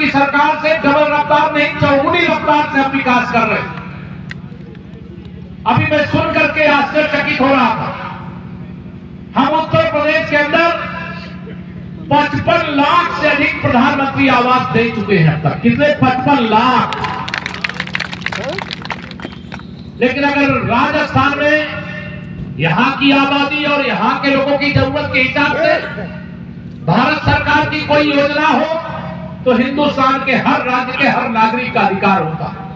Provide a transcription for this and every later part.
की सरकार से डबल रफ्तार नहीं, चौगुनी रफ्तार से हम विकास कर रहे हैं। अभी मैं सुन करके आश्चर्यचकित हो रहा था। हम उत्तर प्रदेश के अंदर 55 लाख से अधिक प्रधानमंत्री आवास दे चुके हैं अब तक। कितने? 55 लाख। लेकिन अगर राजस्थान में यहां की आबादी और यहां के लोगों की जरूरत के हिसाब से भारत सरकार की कोई योजना हो तो हिंदुस्तान के हर राज्य के हर नागरिक का अधिकार होता है।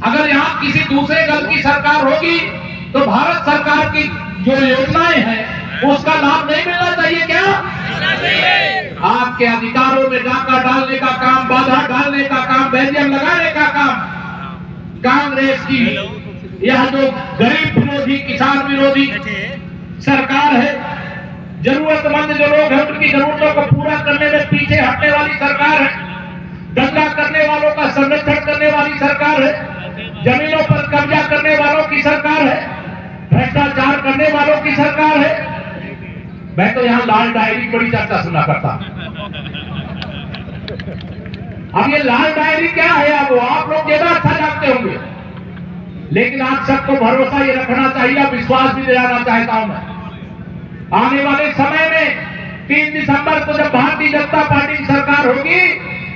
अगर यहां किसी दूसरे दल की सरकार होगी तो भारत सरकार की जो योजनाएं हैं उसका लाभ नहीं मिलना चाहिए क्या? आपके अधिकारों में डाका डालने का काम, बाधा डालने का काम, बैरियर लगाने का काम कांग्रेस की यह जो गरीब विरोधी, किसान विरोधी सरकार है, जरूरतमंद जो लोग हैं उनकी जरूरतों को पूरा करने में पीछे हटने वाली सरकार है, दंगा करने वालों का संरक्षण करने वाली सरकार है, जमीनों पर कब्जा करने वालों की सरकार है, भ्रष्टाचार करने वालों की सरकार है। मैं तो यहाँ लाल डायरी की बड़ी चर्चा सुना करता। अब ये लाल डायरी क्या है वो आप लोग ज्यादा अच्छा जानते होंगे, लेकिन आप सबको भरोसा ये रखना चाहिए, विश्वास भी दिलाना चाहता हूं मैं। आने वाले समय में 3 दिसंबर को जब भारतीय जनता पार्टी की सरकार होगी,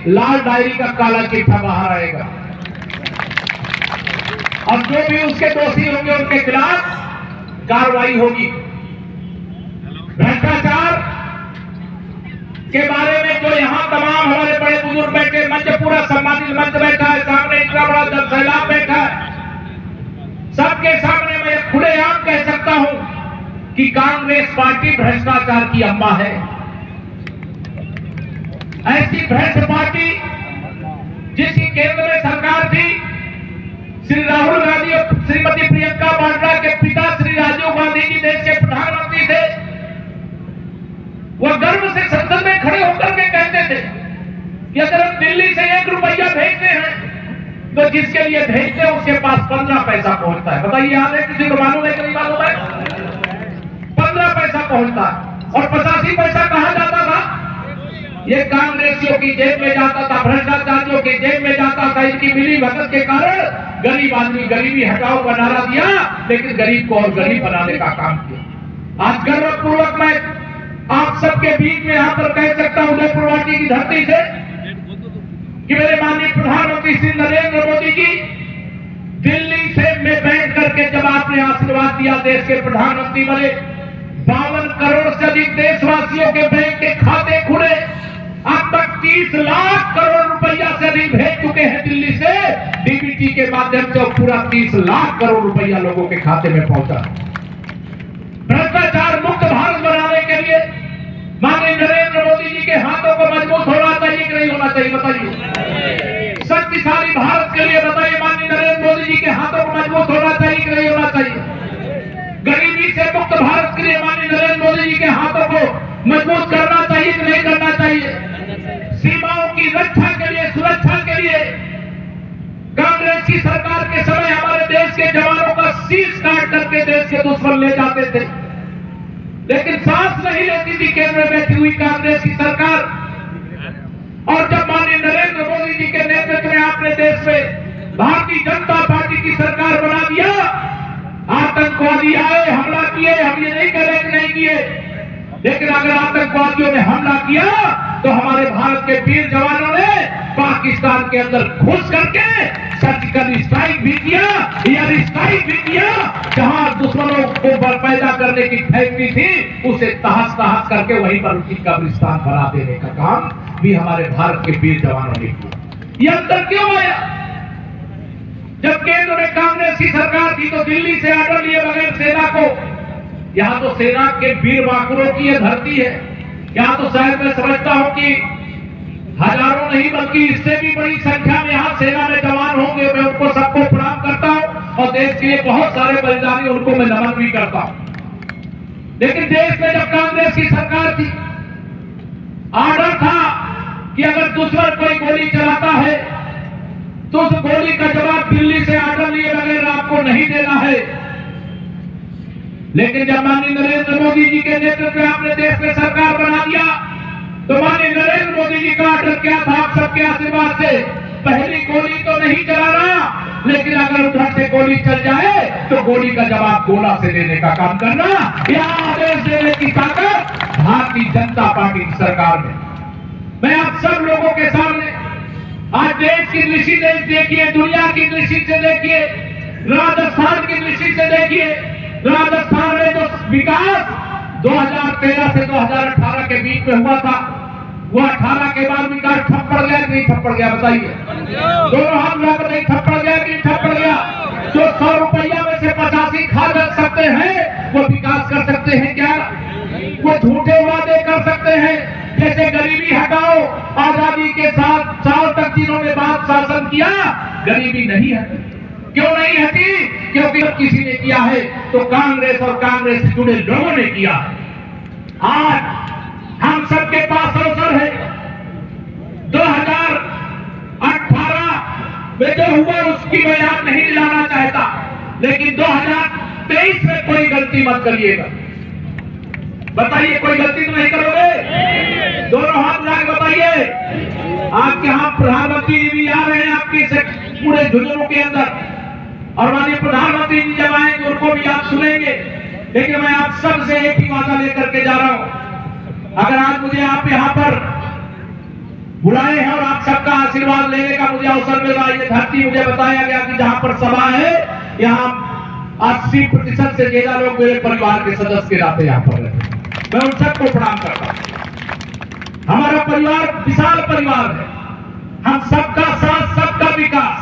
लाल डायरी का काला चिट्ठा बाहर आएगा और जो भी उसके दोषी होंगे उनके खिलाफ कार्रवाई होगी। भ्रष्टाचार के बारे में जो यहाँ तमाम हमारे बड़े बुजुर्ग बैठे, मंच पूरा सम्मानित मंच बैठा है, सामने इतना बड़ा जनसैलाब बैठा है, सबके सामने मैं खुलेआम कह सकता हूं कि कांग्रेस पार्टी भ्रष्टाचार की अम्मा है। ऐसी भ्रष्ट पार्टी जिसकी केंद्र में सरकार थी, श्री राहुल गांधी और श्रीमती प्रियंका वाड्रा के पिता श्री राजीव गांधी जी देश के प्रधानमंत्री थे। वह गर्व से संसद में खड़े होकर के कहते थे कि अगर हम दिल्ली से 1 रुपया भेजते हैं तो जिसके लिए भेजते हैं उसके पास 15 पैसा पहुंचता है। बताइए, याद है किसी को? मालूम है कि नहीं मालूम है? 15 पैसा पहुंचता है और 85 पैसा कहां जाता था? ये कांग्रेसियों की जेब में जाता था, भ्रष्टाचारियों की जेब में जाता था। इनकी मिली भगत के कारण गरीब आदमी गरीबी हटाओ का नारा दिया, लेकिन गरीब को और गरीब बनाने का काम किया। आज गर्वपूर्वक मैं आप सबके बीच में यहां पर कह सकता हूं, उदयपुर वाटी की धरती से, कि मेरे माननीय प्रधानमंत्री श्री नरेंद्र मोदी जी दिल्ली से में बैठ करके जब आपने आशीर्वाद दिया, देश के प्रधानमंत्री बने, 52 करोड़ से अधिक देशवासियों के बैंक के खाते खुले। अब तक 30 लाख करोड़ रुपया से अधिक भेज चुके हैं दिल्ली से डीबीटी के माध्यम से, और पूरा 30 लाख करोड़ रुपया लोगों के खाते में पहुंचा। भ्रष्टाचार मुक्त भारत बनाने के लिए माननीय नरेंद्र मोदी जी के हाथों को मजबूत होना चाहिए कि नहीं होना चाहिए? बताइए। शक्तिशाली भारत के लिए बताइए, माननीय नरेंद्र मोदी जी के हाथों को मजबूत होना चाहिए कि नहीं होना चाहिए? गरीबी से मुक्त भारत के लिए माननीय नरेंद्र मोदी जी के हाथों को मजबूत करना चाहिए कि नहीं करना चाहिए? सीमाओं की रक्षा के लिए, सुरक्षा के लिए कांग्रेस की सरकार के समय हमारे देश के जवानों का शीश काट करके देश के दुश्मन ले जाते थे, लेकिन सांस नहीं लेती थी केंद्र में बैठी हुई कांग्रेस की सरकार। और जब माननीय नरेंद्र मोदी जी के नेतृत्व में आपने देश में भारतीय जनता पार्टी की सरकार बना दिया, आतंकवादी आए, हमला किए, हम ये नहीं कह रहे कि नहीं किए, लेकिन अगर आतंकवादियों ने हमला किया तो हमारे भारत के वीर जवानों ने पाकिस्तान के अंदर घुस करके सर्जिकल स्ट्राइक भी किया, एयर स्ट्राइक भी किया। जहां दुश्मनों को पैदा करने की फैक्ट्री थी, उसे तहस तहस करके वहीं पर उनकी कब्रिस्तान बना देने का काम भी हमारे भारत के वीर जवानों ने किया। ये अंतर क्यों आया? जब केंद्र में कांग्रेस की सरकार थी तो दिल्ली से ऑर्डर लिए बगैर सेना को, यहाँ तो सेना के वीर बांकुरों की यह धरती है, यहाँ तो शायद मैं समझता हूं कि हजारों नहीं बल्कि इससे भी बड़ी संख्या में यहाँ सेना में जवान होंगे। मैं उनको सबको प्रणाम करता हूं और देश के लिए बहुत सारे बलिदानी उनको मैं नमन भी करता हूं। लेकिन देश में जब कांग्रेस की सरकार थी, ऑर्डर था कि अगर दुश्मन कोई गोली चलाता है तो उस गोली का जवाब दिल्ली से ऑर्डर लिए बगैर आपको नहीं देना है। लेकिन जब माननीय नरेंद्र मोदी जी के नेतृत्व में आपने देश में सरकार बना दिया, तो माननीय नरेंद्र मोदी जी का ऑर्डर क्या था? आप सबके आशीर्वाद से पहली गोली तो नहीं चलाना, लेकिन अगर उधर से गोली चल जाए तो गोली का जवाब गोला से देने का काम करना। यह आदेश देने की ताकत भारतीय जनता पार्टी की सरकार में। मैं आप सब लोगों के सामने आज देश की दृष्टि से देखिए, दुनिया की दृष्टि से देखिए, राजस्थान की दृष्टि से देखिए। राजस्थान में जो विकास 2013 से 2018 के बीच में हुआ था, वो 18 के बाद विकास ठप पड़ गया कि नहीं ठप पड़ गया? बताइए। दोनों हाथ मिलाकर नहीं ठप पड़ गया कि नहीं ठप पड़ गया? जो 100 रुपया में से 85 खा सकते हैं, वो विकास कर सकते हैं क्या? वो झूठे वादे कर सकते हैं, जैसे गरीबी हटाओ। आजादी के 7 साल तक जिन्होंने बात शासन किया, गरीबी नहीं हटी। क्यों नहीं हटी? क्योंकि किसी ने किया है तो कांग्रेस और कांग्रेस से जुड़े लोगों ने किया। आज हम सबके पास अवसर है। 2018 में जो हुआ उसकी मैं याद नहीं दिलाना चाहता, लेकिन 2023 में कोई गलती मत करिएगा। बताइए, कोई गलती तो नहीं करोगे? दोनों हाथ ला के बताइए। आपके यहाँ प्रधानमंत्री जी भी आ रहे हैं आपके पूरे झुंझुनू के अंदर, और माननीय प्रधानमंत्री जी जब आएंगे उनको भी आप सुनेंगे। लेकिन मैं आप सबसे एक ही वादा लेकर के जा रहा हूं। अगर आज मुझे आप यहाँ पर बुलाए हैं और आप सबका आशीर्वाद लेने का मुझे अवसर मिल रहा है, ये धरती मुझे बताया गया कि जहां पर सभा है, यहाँ 80% से ज्यादा लोग मेरे परिवार के सदस्य के नाते यहाँ पर रहते। मैं उन सबको प्रणाम करता हूं। हमारा परिवार विशाल परिवार है। हम सबका साथ, सबका विकास।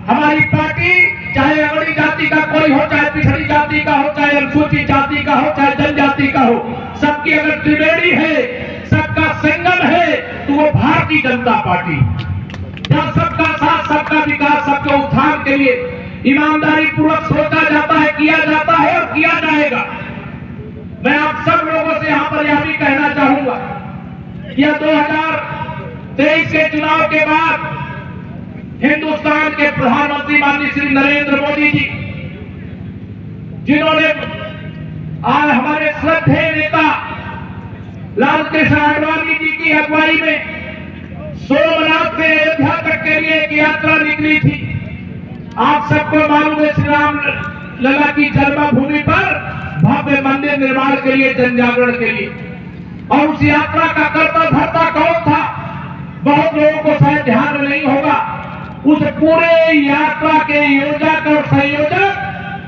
हमारी पार्टी चाहे अगड़ी जाति का कोई हो, चाहे पिछड़ी जाति का हो, चाहे अनुसूचित जाति का हो, चाहे जनजाति का हो, सबकी अगर त्रिवेणी है, सबका संगम है, तो वो भारतीय जनता पार्टी। जब सबका साथ, सबका विकास, सबके उत्थान के लिए ईमानदारी पूर्वक सोचा जाता है, किया जाता है और किया जाएगा। मैं आप सब लोगों से यहाँ पर यह भी कहना चाहूंगा कि 2023 के चुनाव के बाद हिंदुस्तान के प्रधानमंत्री माननीय श्री नरेंद्र मोदी जी, जिन्होंने आज हमारे श्रद्धेय नेता लाल कृष्ण आडवाणी जी की अगुवाई में सोमनाथ से अयोध्या तक के लिए एक यात्रा निकली थी। आप सबको मालूम है, श्री राम लला की जन्मभूमि पर भव्य मंदिर निर्माण के लिए, जन जागरण के लिए। और उस यात्रा का कर्ता धर्ता कौन था? बहुत लोगों को शायद ध्यान में नहीं होगा। उस पूरे यात्रा के योजक और संयोजक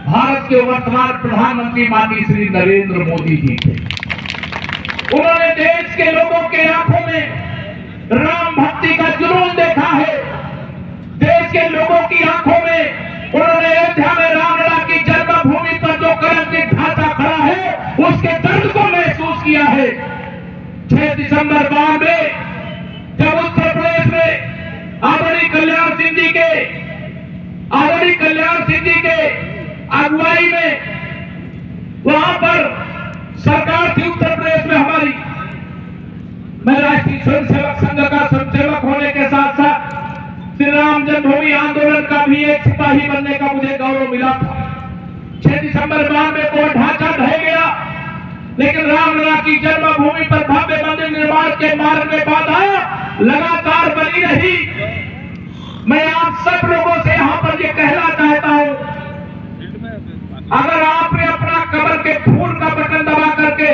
भारत के वर्तमान प्रधानमंत्री माननीय श्री नरेंद्र मोदी जी थे। उन्होंने देश के लोगों के आंखों में राम भक्ति का जुनून देखा है। देश के लोगों की आंखों में उन्होंने अयोध्या में रामलला की जन्मभूमि पर जो कर्मठ ढांचा खड़ा है, उसके दर्द को महसूस किया है। 6 दिसंबर 92 जब उत्तर प्रदेश में आदरणीय कल्याण सिंह जी के अगुवाई में वहां पर सरकार थी उत्तर प्रदेश में हमारी। मैं राष्ट्रीय स्वयंसेवक संघ का स्वयंसेवक होने के साथ साथ श्री राम जन्मभूमि आंदोलन का भी एक सिपाही बनने का मुझे गौरव मिला था। 6 दिसंबर 92 को ढांचा ढह गया, लेकिन रामलला की जन्मभूमि पर भव्य मंदिर निर्माण के मार्ग में बाधा लगातार बनी रही। मैं आप सब लोगों से यहाँ पर ये कहना चाहता हूँ, अगर आपने अपना कमर के फूल का बटन दबा करके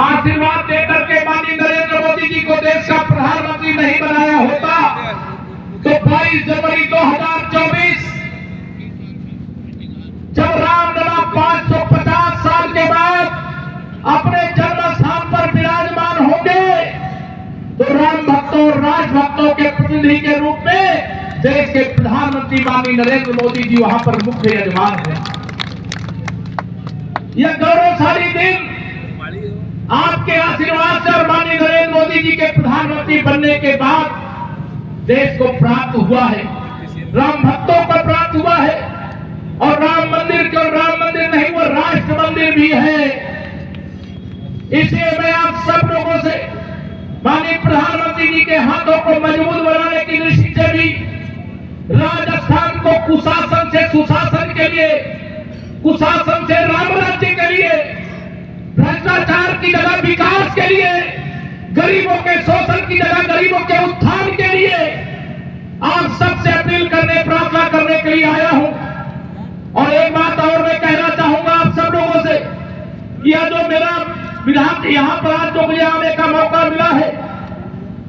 आशीर्वाद दे करके माननीय नरेंद्र मोदी जी को देश का प्रधानमंत्री नहीं बनाया होता, तो 22 जनवरी 2024 जब रामलला 550 साल के बाद अपने जन्म स्थान पर विराजमान होंगे, तो राम भक्तों और राज भक्तों के प्रतिनिधि के रूप में देश के प्रधानमंत्री माननीय नरेंद्र मोदी जी वहां पर मुख्य यजमान हैं। यह गौरवशाली दिन आपके आशीर्वाद से और माननीय नरेंद्र मोदी जी के प्रधानमंत्री बनने के बाद देश को प्राप्त हुआ है, राम भक्तों को प्राप्त हुआ है। और राम मंदिर केवल राम मंदिर नहीं, वो राष्ट्र मंदिर भी है। इसलिए मैं आप सब लोगों से माननीय प्रधानमंत्री जी के हाथों को मजबूत बनाने की दृष्टि से भी राजस्थान को कुशासन से सुशासन के लिए, कुशासन से राम राज्य के लिए, भ्रष्टाचार की जगह विकास के लिए गरीबों के शोषण की जगह गरीबों के उत्थान के लिए आप सबसे अपील करने, प्रार्थना करने के लिए आया हूं। और एक बात और मैं कहना चाहूंगा आप सब लोगों से, यह जो मेरा विधान यहां पर आज जो मुझे आने का मौका मिला है,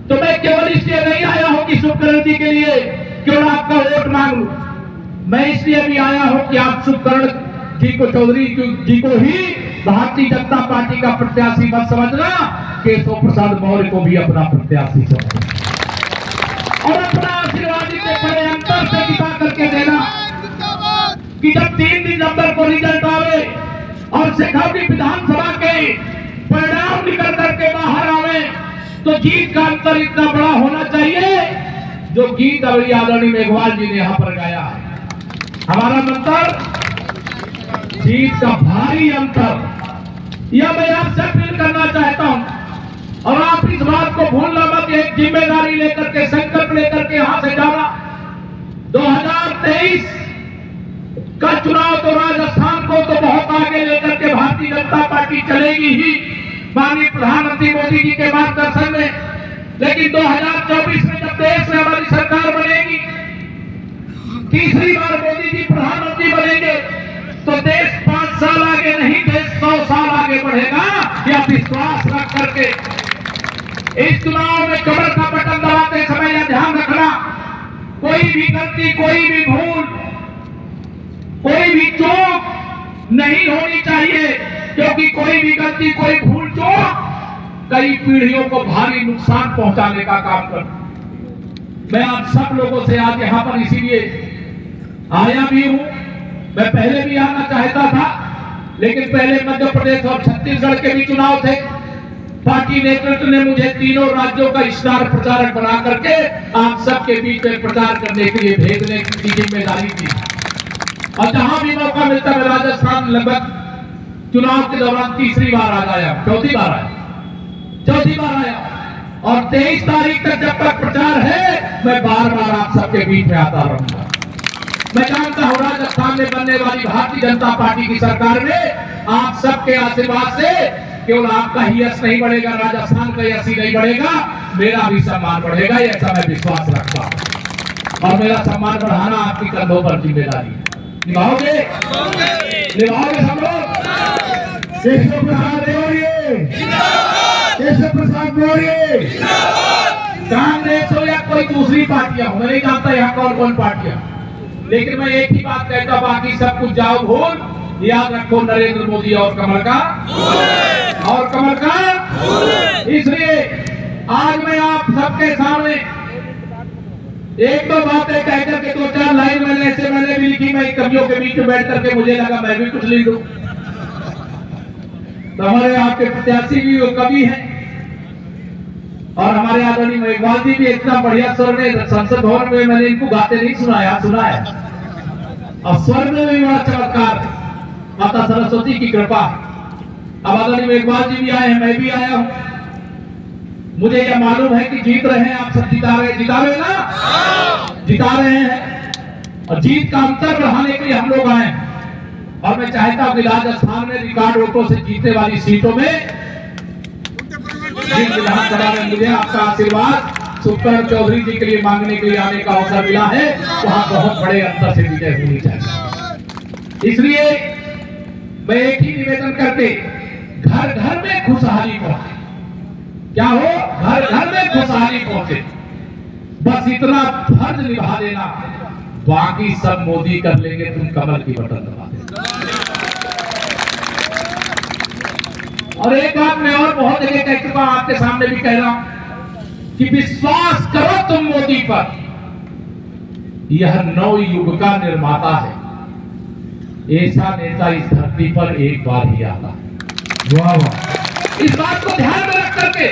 तो मैं केवल इसलिए नहीं आया हूं कि शुभकरण जी के लिए केवल आपका वोट मांगू। मैं इसलिए भी आया हूं कि आप शुभकरण जी को, चौधरी जी को ही भारतीय जनता पार्टी का प्रत्याशी मत समझना, केशव प्रसाद मौर्य को भी अपना प्रत्याशी समझना और अपना आशीर्वाद के बड़े अंतर से जिता करके देना कि जब 3 दिसंबर को रिजल्ट आवे और शेखावटी विधानसभा के परिणाम निकल करके बाहर आवे, तो जीत का अंतर इतना बड़ा होना चाहिए जो गीत अभी आदरणीय मेघवाल जी ने यहाँ पर गाया है। हमारा मंत्र जीत का भारी अंतर, यह मैं आपसे अपील करना चाहता हूं। और आप इस बात को भूलना मत, एक जिम्मेदारी लेकर के, संकल्प लेकर के यहां से जाना। 2023 का चुनाव तो राजस्थान को तो बहुत आगे लेकर के भारतीय जनता पार्टी चलेगी ही, माननीय प्रधानमंत्री मोदी जी के मार्गदर्शन में। लेकिन 2024 में जब देश में हमारी सरकार बनेगी, तीसरी बार मोदी जी प्रधानमंत्री बनेंगे, तो देश 5 साल आगे नहीं, देश 100 साल आगे बढ़ेगा। यह विश्वास रख करके इस चुनाव में कमर का बटन दबाते समय यह ध्यान रखना, कोई भी गलती, कोई भी भूल, कोई भी चूक नहीं होनी चाहिए, क्योंकि कोई भी गलती, कोई भूल चूक कई पीढ़ियों को भारी नुकसान पहुंचाने का काम करता। मैं आप सब लोगों से आज यहां पर इसीलिए आया भी हूं। मैं पहले भी आना चाहता था, लेकिन पहले मध्य प्रदेश और छत्तीसगढ़ के भी चुनाव थे। पार्टी नेतृत्व ने मुझे तीनों राज्यों का स्टार प्रचारक बना करके आप सबके बीच में प्रचार करने के लिए भेजने की जिम्मेदारी दी। और जहां भी मौका मिलता मैं राजस्थान लगभग चुनाव के दौरान तीसरी बार आ गया, चौथी बार आया। और 23 तारीख तक जब तक प्रचार है, मैं बार बार आप सबके बीच में आता रहूंगा। मैं जानता हूं राजस्थान में बनने वाली भारतीय जनता पार्टी की सरकार में आप सबके आशीर्वाद से केवल आपका ही यश नहीं बढ़ेगा, राजस्थान का यश ही नहीं बढ़ेगा, मेरा भी सम्मान बढ़ेगा, ऐसा मैं विश्वास रखता हूं। और मेरा सम्मान बढ़ाना आपकी कंधों पर जिम्मेदारी है। निभाओगे सब लोग? केशव प्रसाद मौर्य, केशव प्रसाद मौर्य, कांग्रेस हो या कोई दूसरी पार्टियां हो, मैं नहीं जानता यहाँ कौन पार्टियां, लेकिन मैं एक ही बात कहता, बाकी सब कुछ जाओ भूल, याद रखो नरेंद्र मोदी और कमल का। इसलिए आज मैं आप सबके सामने एक दो बातें कहकर के 2-4 लाइन मैंने भी लिखी। मैं कवियों के बीच में बैठ करके मुझे लगा मैं भी कुछ लिख दूं। तो हमारे आपके प्रत्याशी भी वो कवि हैं, और हमारे आदरणीय मेघवाल जी भी इतना बढ़िया स्वर में संसद भवन में मैंने इनको गाते नहीं सुना है, और स्वर में भी बड़ा चमत्कार, माता सरस्वती की कृपा। अब आदरणीय मेघवाल जी भी आए हैं, मैं भी आया हूं। मुझे यह मालूम है कि जीत रहे हैं आप सब, जिता रहे ना, जिता रहे हैं, और जीत का अंतर बढ़ाने के लिए हम लोग आए हैं। और मैं चाहता हूं कि राजस्थान में रिकॉर्ड वोटों से जीतने वाली सीटों में विधानसभा में मुझे आपका आशीर्वाद शुभकरण चौधरी जी के लिए मांगने के लिए आने का अवसर मिला है, वहां बहुत बड़े अंतर से विजय होनी चाहिए। इसलिए मैं एक ही निवेदन करके घर घर में खुशहाली पहुंचे, क्या हो, घर घर में खुशहाली पहुंचे, बस इतना फर्ज निभा देना, बाकी सब मोदी कर लेंगे, तुम कमल की बटन दबा देना। और एक बात मैं और बहुत जगह कह चुका हूं, आपके सामने भी कह रहा हूं कि विश्वास करो तुम मोदी पर, यह नव युग का निर्माता है। ऐसा नेता इस धरती पर एक बार ही आता है। वाह वाह। इस बात को ध्यान में रख करके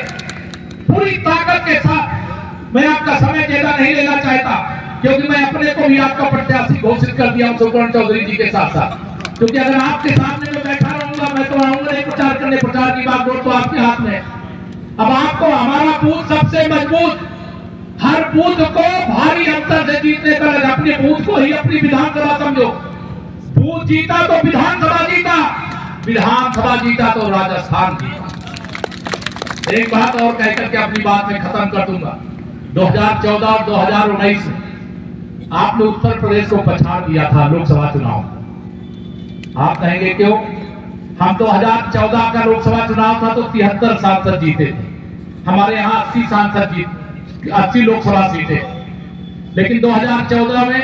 पूरी ताकत के साथ मैं आपका समय ज्यादा नहीं लेना चाहता, क्योंकि मैं अपने को भी आपका प्रत्याशी घोषित कर दिया हूं शुभकरण चौधरी जी के साथ साथ। क्योंकि अगर आपके सामने में बैठा रहूंगा, मैं तो आऊंगा नहीं प्रचार करने, प्रचार की बात तो आपके हाथ में। अब आपको हमारा बूथ सबसे मजबूत, हर बूथ को भारी अंतर से जीतने का, अपने बूथ को ही अपनी विधानसभा समझो। बूथ जीता तो विधानसभा जीता, विधानसभा जीता तो राजस्थान जीता। एक बात और कहकर के अपनी बात में खत्म कर दूंगा। 2014 और 2019 में आपने उत्तर प्रदेश को पछाड़ दिया था लोकसभा चुनाव। आप कहेंगे क्यों? हम 2014 का लोकसभा चुनाव था तो 73 सांसद जीते थे, हमारे यहाँ 80 सांसद जीते, 80 लोकसभा सीटें। लेकिन 2014 में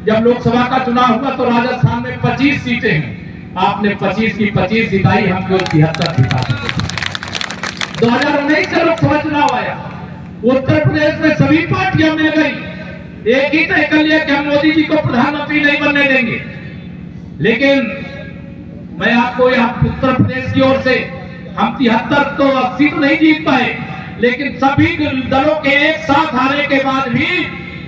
जब लोकसभा का चुनाव हुआ तो राजस्थान में 25 सीटें हैं, आपने 25 की 25 जिताई, हम केवल 73 जिता सके। 2019 का लोकसभा चुनाव आया, उत्तर प्रदेश में सभी पार्टियां मिल गई, एक ही तय कर लिया कि हम मोदी जी को प्रधानमंत्री नहीं बनने देंगे। लेकिन मैं आपको यहाँ उत्तर प्रदेश की ओर से, हम 73 तो 80 तो नहीं जीत पाए, लेकिन सभी दलों के एक साथ आने के बाद भी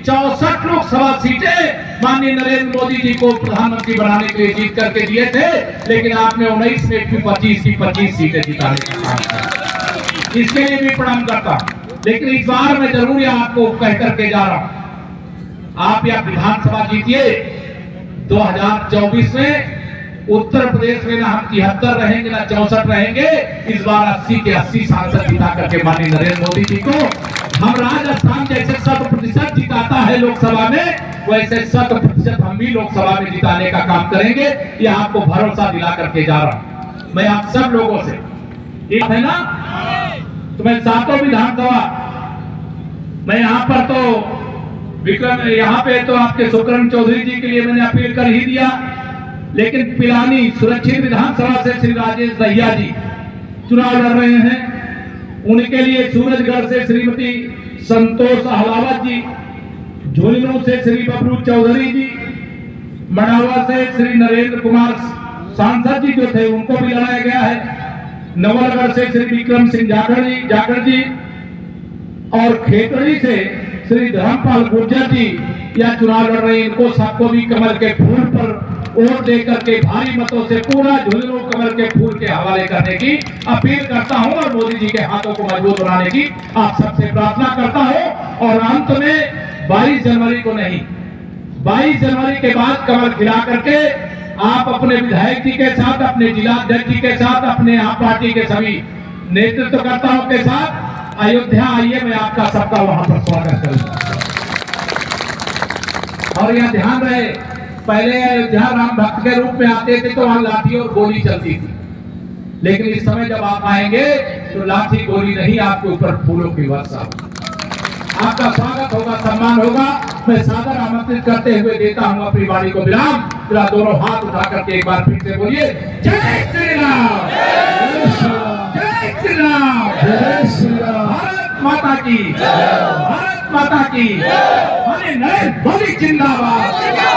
64 लोकसभा सीटें माननीय नरेंद्र मोदी जी को प्रधानमंत्री बनाने के लिए जीत करके दिए थे। लेकिन आपने 19 में भी 25 की 25 सीटें जिताने का काम किया, इसके लिए भी प्रणाम करता हूं। लेकिन इस बार मैं जरूर आपको कह करके जा रहा हूं, आप यह विधानसभा जीतिए। 2024 में उत्तर प्रदेश में ना हम 73 रहेंगे ना 64 रहेंगे, इस बार 80 के 80 सांसद जिता करके माननीय नरेंद्र मोदी जी को हम राजस्थान जैसे 100% जिताता है लोकसभा में, वैसे 100% हम भी लोकसभा में जिताने का काम करेंगे। ये आपको भरोसा दिला करके जा रहा हूं मैं आप सब लोगों से। एक है ना, तो मैं 7 विधानसभा, मैं यहाँ पर तो विक्रम, यहाँ पे तो आपके सुकरण चौधरी जी के लिए मैंने अपील कर ही दिया, लेकिन पिलानी सुरक्षित विधानसभा से श्री राजेश दहिया जी चुनाव लड़ रहे हैं, उनके लिए सूरजगढ़ से श्रीमती संतोष अहलावत जी, झुंझुनू से श्री बबलू चौधरी जी, मड़ावा से श्री नरेंद्र कुमार सांसद जी जो थे उनको भी लड़ाया गया है, नवलगढ़ से श्री विक्रम सिंह जाखड़ जी और खेतड़ी से श्री धर्मपाल गुर्जर जी यह चुनाव लड़ रहे हैं। इनको सबको भी कमल के फूल पर वोट देकर के भारी मतों से पूरा झुंझुनू कमल के फूल के हवाले करने की अपील करता हूं और मोदी जी के हाथों को मजबूत बनाने की आप सबसे प्रार्थना करता हूं। और अंत में 22 जनवरी को नहीं, 22 जनवरी के बाद कमल खिला करके आप अपने विधायक जी के साथ, अपने जिला अध्यक्ष जी के साथ, अपने आप पार्टी के सभी नेतृत्वकर्ताओं के साथ अयोध्या आइए, मैं आपका सबका वहां पर स्वागत करूंगा। और यह ध्यान रहे, पहले अयोध्या राम भक्त के रूप में आते थे तो वहां लाठी और गोली चलती थी, लेकिन इस समय जब आप आएंगे तो लाठी गोली नहीं, आपके ऊपर फूलों की वर्षा, आपका स्वागत होगा, सम्मान होगा। मैं सादर आमंत्रित करते हुए देता हूं अपनी वाणी को विराम। जरा दोनों हाथ उठा करके एक बार फिर से बोलिए, जय श्री राम, जय श्री राम, जय श्री राम, भारत माता की, भारत माता की, नरेंद्र मोदी जिंदाबाद।